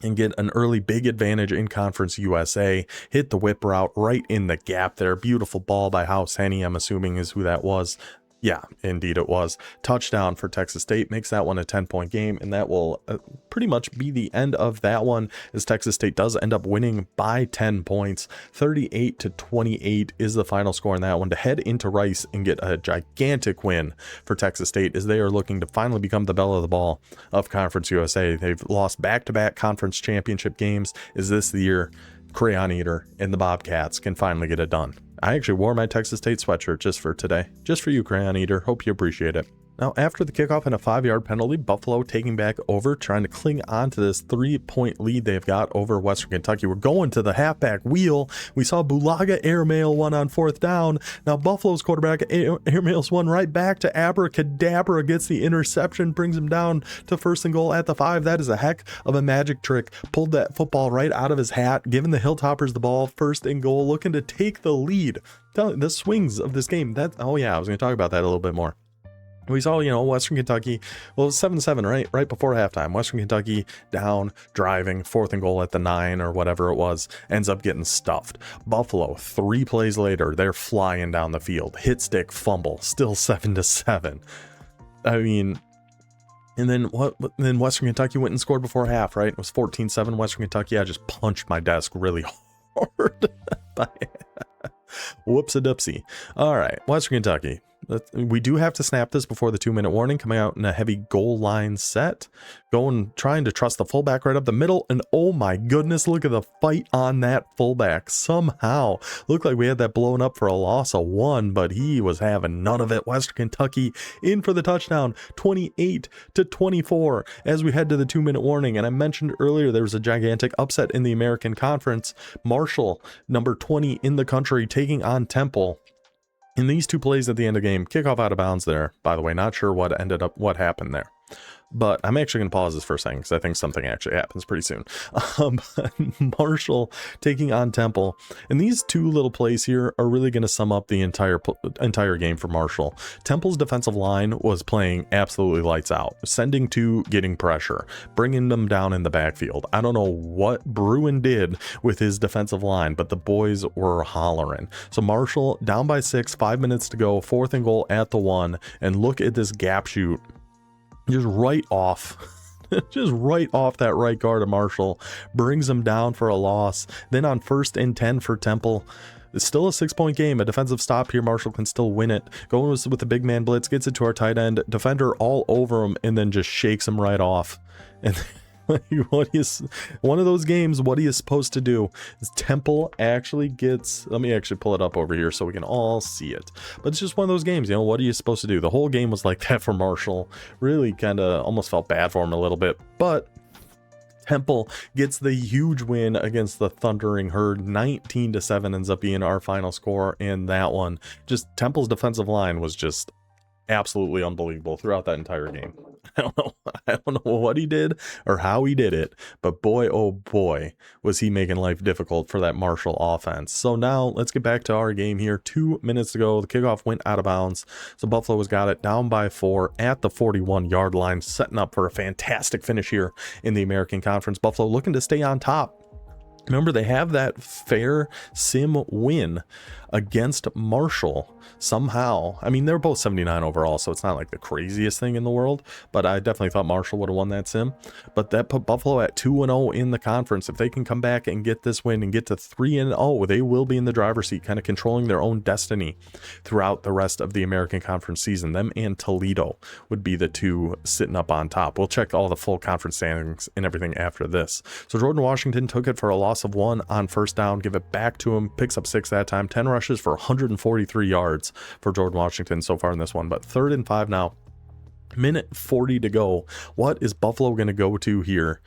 [SPEAKER 1] and get an early big advantage in Conference USA. Hit the whip route right in the gap there. Beautiful ball by House Henny, I'm assuming is who that was. Yeah, indeed it was. Touchdown for Texas State, makes that one a 10-point game, and that will pretty much be the end of that one, as Texas State does end up winning by 10 points. 38-28 is the final score in that one to head into Rice and get a gigantic win for Texas State, as they are looking to finally become the belle of the ball of Conference USA. They've lost back-to-back conference championship games. Is this the year Crayon Eater and the Bobcats can finally get it done? I actually wore my Texas State sweatshirt just for today. Just for you, Crayon Eater. Hope you appreciate it. Now, after the kickoff and a 5-yard penalty, Buffalo taking back over, trying to cling on to this 3-point lead they've got over Western Kentucky. We're going to the halfback wheel. We saw Bulaga airmail one on 4th down. Now, Buffalo's quarterback airmails one right back to Abracadabra, gets the interception, brings him down to 1st and goal at the 5. That is a heck of a magic trick. Pulled that football right out of his hat, giving the Hilltoppers the ball, 1st and goal, looking to take the lead. The swings of this game. Oh yeah, I was going to talk about that a little bit more. We saw, Western Kentucky, well, it was 7-7, right before halftime. Western Kentucky down, driving, 4th and goal at the 9 or whatever it was, ends up getting stuffed. Buffalo, 3 plays later, they're flying down the field. Hit stick, fumble, still 7-7. I mean, and then then Western Kentucky went and scored before half, right? It was 14-7 Western Kentucky. I just punched my desk really hard. Whoops-a-doopsie. All right, Western Kentucky. We do have to snap this before the 2-minute warning, coming out in a heavy goal line set, trying to trust the fullback right up the middle, and oh my goodness, look at the fight on that fullback. Somehow looked like we had that blown up for a loss of 1, but he was having none of it. Western Kentucky in for the touchdown, 28-24 as we head to the 2-minute warning. And I mentioned earlier there was a gigantic upset in the American Conference. Marshall, number 20 in the country, taking on Temple. In these 2 plays at the end of the game, kickoff out of bounds there, by the way, not sure what happened there. But I'm actually going to pause this for a second because I think something actually happens pretty soon. Marshall taking on Temple. And these 2 little plays here are really going to sum up the entire game for Marshall. Temple's defensive line was playing absolutely lights out, sending to, getting pressure, bringing them down in the backfield. I don't know what Bruin did with his defensive line, but the boys were hollering. So Marshall down by 6, 5 minutes to go, 4th and goal at the 1. And look at this gap shoot. Just right off that right guard of Marshall, brings him down for a loss. Then on 1st and 10 for Temple, it's still a 6-point game. A defensive stop here, Marshall can still win it. Going with the big man blitz, gets it to our tight end, defender all over him, and then just shakes him right off. And one of those games, what are you supposed to do? Is Temple actually gets, let me actually pull it up over here so we can all see it. But it's just one of those games, what are you supposed to do? The whole game was like that for Marshall. Really kind of almost felt bad for him a little bit, but Temple gets the huge win against the Thundering Herd. 19-7 ends up being our final score in that one. Just Temple's defensive line was just absolutely unbelievable throughout that entire game. I don't know what he did or how he did it, but boy, oh boy, was he making life difficult for that Marshall offense. So now let's get back to our game here. 2 minutes to go. The kickoff went out of bounds. So Buffalo has got it down by 4 at the 41-yard line, setting up for a fantastic finish here in the American Conference. Buffalo looking to stay on top. Remember, they have that fair sim win against Marshall somehow. I mean, they're both 79 overall, so it's not like the craziest thing in the world, but I definitely thought Marshall would have won that sim. But that put Buffalo at 2-0 in the conference. If they can come back and get this win and get to 3-0, they will be in the driver's seat, kind of controlling their own destiny throughout the rest of the American Conference season. Them and Toledo would be the 2 sitting up on top. We'll check all the full conference standings and everything after this. So Jordan Washington took it for a loss of 1 on 1st down, give it back to him, picks up 6 that time, 10 rushes for 143 yards for Jordan Washington so far in this one. But 3rd and 5 now, minute 40 to go. What is Buffalo going to go to here?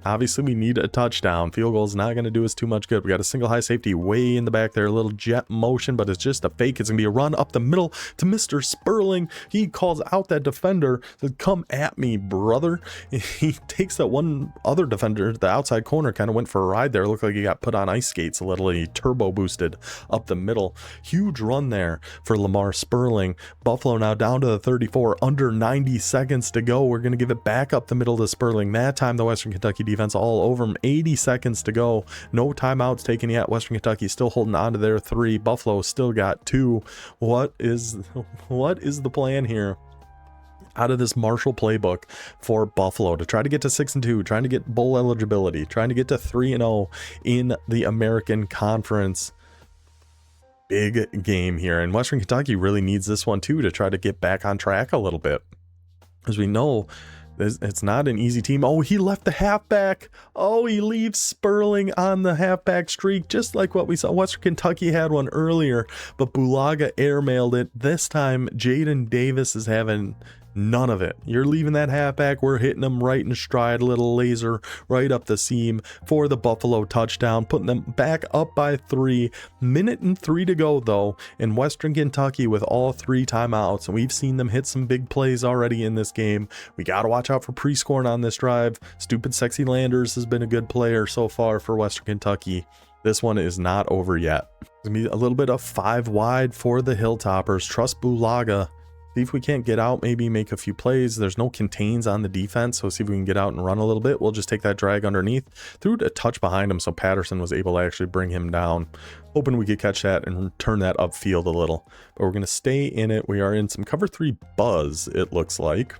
[SPEAKER 1] Obviously we need a touchdown. Field goal is not going to do us too much good. We got a single high safety way in the back there, a little jet motion, but it's just a fake. It's going to be a run up the middle to Mr. Sperling. He calls out that defender to come at me, brother. He takes that one other defender, the outside corner, kind of went for a ride there. Looked like he got put on ice skates a little, and he turbo boosted up the middle. Huge run there for Lamar Sperling. Buffalo now down to the 34, under 90 seconds to go. We're going to give it back up the middle to Sperling. That time, though, Western Kentucky defense all over them. 80 seconds to go. No timeouts taken yet. Western Kentucky still holding on to their 3. Buffalo still got 2. What is the plan here out of this Marshall playbook for Buffalo to try to get to 6-2, trying to get bowl eligibility, trying to get to 3-0 in the American Conference? Big game here, and Western Kentucky really needs this one too to try to get back on track a little bit, as we know it's not an easy team. Oh, he left the halfback. Oh, he leaves Sperling on the halfback streak, just like what we saw. Western Kentucky had one earlier, but Bulaga airmailed it. This time Jaden Davis is having none of it. You're leaving that halfback. We're hitting them right in stride, a little laser right up the seam for the Buffalo touchdown, putting them back up by 3. Minute and 3 to go though, in Western Kentucky with all 3 timeouts, and we've seen them hit some big plays already in this game. We got to watch out for pre-scoring on this drive. Stupid Sexy Landers has been a good player so far for Western Kentucky. This one is not over yet. It's gonna be a little bit of 5 wide for the Hilltoppers. Trust Bulaga. See if we can't get out, maybe make a few plays. There's no contains on the defense, so see if we can get out and run a little bit. We'll just take that drag underneath, threw a touch behind him, so Patterson was able to actually bring him down. Hoping we could catch that and turn that upfield a little. But we're going to stay in it. We are in some cover 3 buzz, it looks like.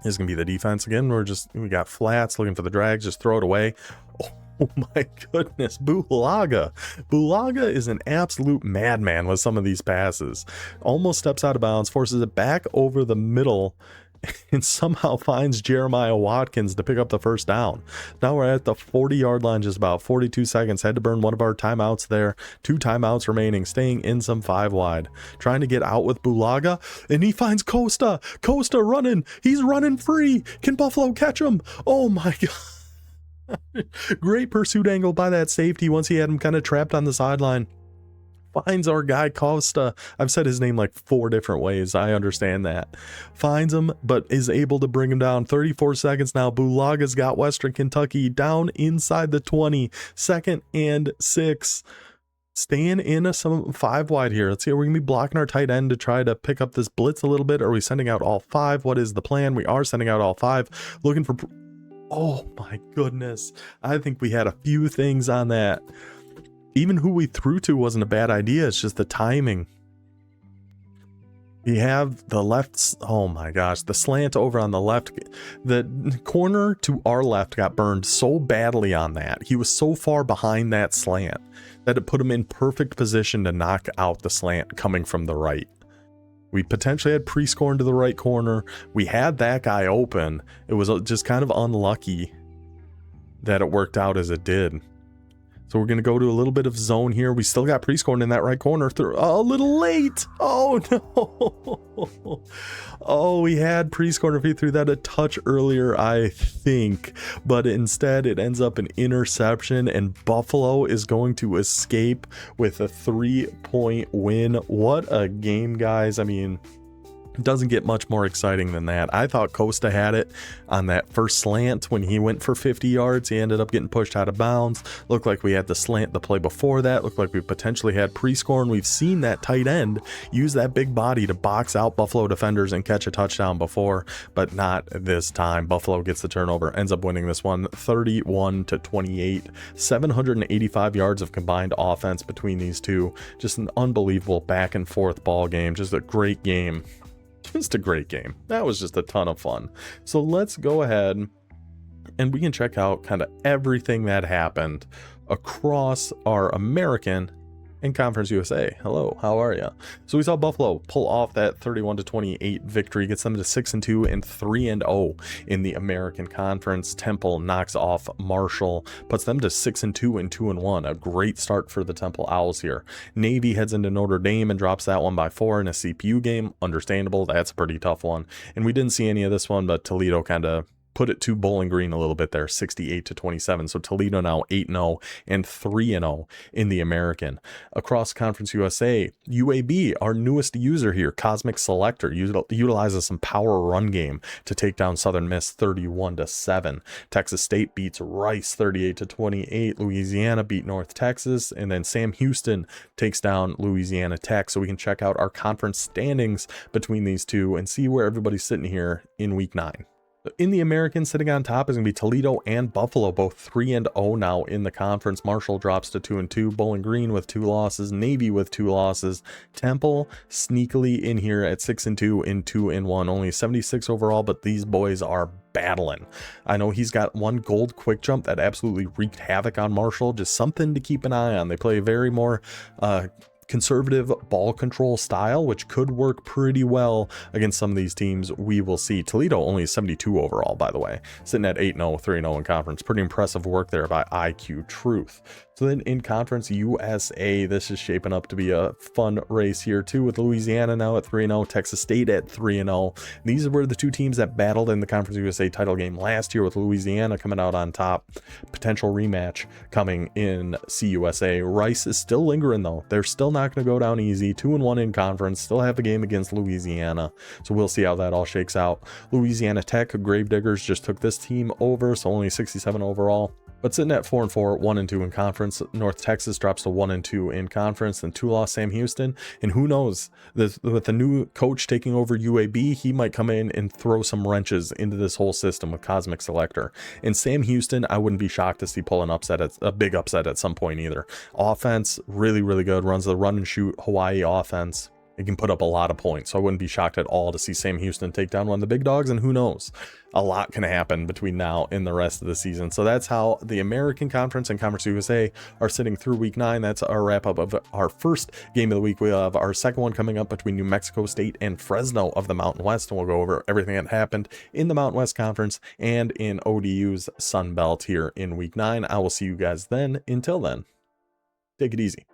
[SPEAKER 1] This is going to be the defense again. We got flats, looking for the drags, just throw it away. Oh my goodness, Bulaga. Bulaga is an absolute madman with some of these passes. Almost steps out of bounds, forces it back over the middle, and somehow finds Jeremiah Watkins to pick up the first down. Now we're at the 40-yard line, just about 42 seconds. Had to burn one of our timeouts there. 2 timeouts remaining, staying in some 5 wide. Trying to get out with Bulaga, and he finds Costa. Costa running. He's running free. Can Buffalo catch him? Oh my God. Great pursuit angle by that safety once he had him kind of trapped on the sideline. Finds our guy Costa. I've said his name like 4 different ways. I understand that. Finds him, but is able to bring him down. 34 seconds now. Bulaga's got Western Kentucky down inside the 20. 2nd and 6. Staying in some 5 wide here. Let's see, are we going to be blocking our tight end to try to pick up this blitz a little bit? Are we sending out all 5? What is the plan? We are sending out all 5. Looking for... Oh my goodness. I think we had a few things on that. Even who we threw to wasn't a bad idea. It's just the timing. We have the left. Oh my gosh. The slant over on the left. The corner to our left got burned so badly on that. He was so far behind that slant that it put him in perfect position to knock out the slant coming from the right. We potentially had pre-scoring to the right corner. We had that guy open. It was just kind of unlucky that it worked out as it did. So we're going to go to a little bit of zone here. We still got pre-scoring in that right corner. A little late. Oh, no. Oh, we had pre-scoring if he threw that a touch earlier, I think. But instead, it ends up an interception, and Buffalo is going to escape with a 3-point win. What a game, guys. I mean... doesn't get much more exciting than that. I thought Costa had it on that first slant when he went for 50 yards. He ended up getting pushed out of bounds. Looked like we had the slant the play before that. Looked like we potentially had pre-score, and we've seen that tight end use that big body to box out Buffalo defenders and catch a touchdown before, but not this time. Buffalo gets the turnover, ends up winning this one 31-28. 785 yards of combined offense between these two. Just an unbelievable back and forth ball game. Just a great game. Just a great game. That was just a ton of fun. So let's go ahead and we can check out kind of everything that happened across our American and Conference USA. Hello, how are you? So we saw Buffalo pull off that 31-28 victory, gets them to 6-2 and 3-0 in the American Conference. Temple knocks off Marshall, puts them to 6-2 and 2-1. A great start for the Temple Owls here. Navy heads into Notre Dame and drops that one by 4 in a CPU game. Understandable. That's a pretty tough one. And we didn't see any of this one, but Toledo kind of put it to Bowling Green a little bit there, 68-27. So Toledo now 8-0 and 3-0 in the American. Across Conference USA, UAB, our newest user here, Cosmic Selector, utilizes some power run game to take down Southern Miss 31-7. Texas State beats Rice 38-28. Louisiana beat North Texas, and then Sam Houston takes down Louisiana Tech. So we can check out our conference standings between these two and see where everybody's sitting here in week 9. In the American, sitting on top is going to be Toledo and Buffalo, both 3-0 now in the conference. Marshall drops to 2-2. Bowling Green with 2 losses. Navy with 2 losses. Temple sneakily in here at 6-2 in 2-1. Only 76 overall, but these boys are battling. I know he's got one gold quick jump that absolutely wreaked havoc on Marshall. Just something to keep an eye on. They play very more conservative ball control style, which could work pretty well against some of these teams. We will see. Toledo only 72 overall, by the way, sitting at 8-0, 3-0 in conference. Pretty impressive work there by IQ Truth. So then in conference USA, this is shaping up to be a fun race here too, with Louisiana now at 3-0, Texas State at 3-0. These were the 2 teams that battled in the Conference USA title game last year, with Louisiana coming out on top. Potential rematch coming in CUSA. Rice is still lingering though. They're still not going to go down easy. 2-1 in conference, still have a game against Louisiana. So we'll see how that all shakes out. Louisiana Tech, Gravediggers just took this team over, so only 67 overall. But sitting at 4-4, 1-2 in conference. North Texas drops to 1-2 in conference, and 2-loss Sam Houston. And who knows, with the new coach taking over UAB, he might come in and throw some wrenches into this whole system with Cosmic Selector. And Sam Houston, I wouldn't be shocked to see pull an upset, a big upset at some point either. Offense, really, really good. Runs the run and shoot Hawaii offense. It can put up a lot of points, so I wouldn't be shocked at all to see Sam Houston take down one of the big dogs, and who knows, a lot can happen between now and the rest of the season. So that's how the American Conference and Conference USA are sitting through week 9. That's our wrap up of our first game of the week. We have our second one coming up between New Mexico State and Fresno of the Mountain West, and we'll go over everything that happened in the Mountain West Conference and in ODU's Sun Belt here in week 9. I will see you guys then. Until then, take it easy.